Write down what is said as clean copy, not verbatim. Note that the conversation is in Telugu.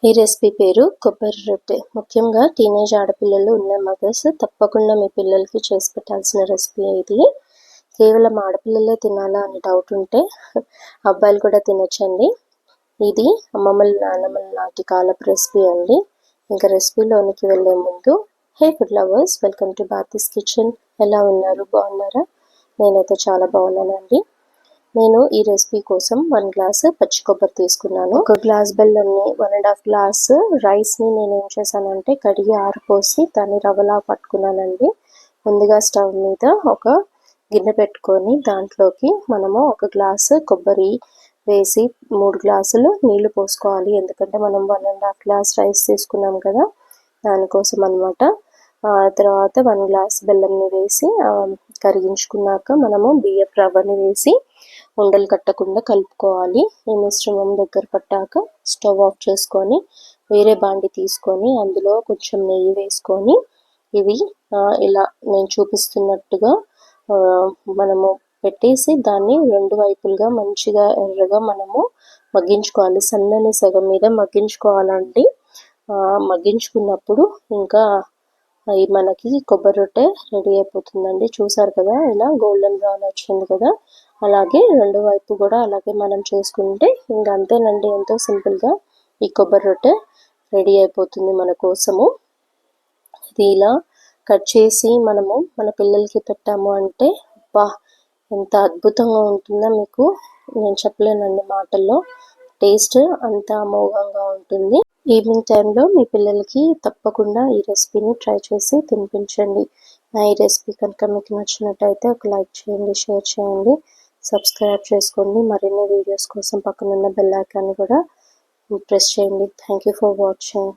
ఈ రెసిపీ పేరు కొబ్బరి రొట్టె. ముఖ్యంగా టీనేజ్ ఆడపిల్లలు ఉన్న మదర్స్ తప్పకుండా మీ పిల్లలకి చేసి పెట్టాల్సిన రెసిపీ ఇది. కేవలం ఆడపిల్లలే తినాలా అని డౌట్ ఉంటే అబ్బాయిలు కూడా తినొచ్చండి. ఇది అమ్మమ్మల నాన్నమ్మల నాటి కాలపు రెసిపీ అండి. ఇంకా రెసిపీలోనికి వెళ్ళే ముందు, hey food lovers, welcome to Bharati's kitchen. ఎలా ఉన్నారు? బాగున్నారా? నేనైతే చాలా బాగున్నానండి. నేను ఈ రెసిపీ కోసం 1 గ్లాసు పచ్చి కొబ్బరి తీసుకున్నాను. 1 గ్లాస్ బెల్లంని, 1.5 గ్లాస్ రైస్ని నేను ఏం చేశానంటే కడిగి ఆరిపోసి దాన్ని రవ్వలా పట్టుకున్నానండి. ముందుగా స్టవ్ మీద ఒక గిన్నె పెట్టుకొని దాంట్లోకి మనము 1 గ్లాసు కొబ్బరి వేసి 3 గ్లాసులు నీళ్లు పోసుకోవాలి. ఎందుకంటే మనం 1.5 గ్లాస్ రైస్ తీసుకున్నాం కదా, దానికోసం అనమాట. తర్వాత 1 గ్లాస్ బెల్లంని వేసి కరిగించుకున్నాక మనము బియ్యపు రవ్వని వేసి ఉండలు కట్టకుండా కలుపుకోవాలి. ఈ మిశ్రమం దగ్గర పట్టాక స్టవ్ ఆఫ్ చేసుకొని వేరే బాండి తీసుకొని అందులో కొంచెం నెయ్యి వేసుకొని ఇవి ఇలా నేను చూపిస్తున్నట్టుగా మనము పెట్టేసి దాన్ని 2 వైపులుగా మంచిగా ఎర్రగా మనము మగ్గించుకోవాలి. సన్నని సగం మీద మగ్గించుకోవాలండి. మగ్గించుకున్నప్పుడు ఇంకా మనకి కొబ్బరి రొట్టె రెడీ అయిపోతుందండి. చూసారు కదా, ఇలా గోల్డెన్ బ్రౌన్ వచ్చింది కదా. అలాగే 2 వైపు కూడా అలాగే మనం చేసుకుంటే ఇంకా అంతేనండి. ఎంతో సింపుల్గా ఈ కొబ్బరి రొట్టె రెడీ అయిపోతుంది మన కోసము. ఇది ఇలా కట్ చేసి మనము మన పిల్లలకి పెట్టాము అంటే ఎంత అద్భుతంగా ఉంటుందో మీకు నేను చెప్పలేనండి మాటల్లో. టేస్ట్ అంత అమోఘంగా ఉంటుంది. ఈవినింగ్ టైంలో మీ పిల్లలకి తప్పకుండా ఈ రెసిపీని ట్రై చేసి తినిపించండి. ఈ రెసిపీ కనుక మీకు నచ్చినట్టయితే ఒక లైక్ చేయండి, షేర్ చేయండి, సబ్స్క్రైబ్ చేసుకోండి. మరిన్ని వీడియోస్ కోసం పక్కనున్న బెల్ ఐకాన్ని కూడా ప్రెస్ చేయండి. Thank you for watching.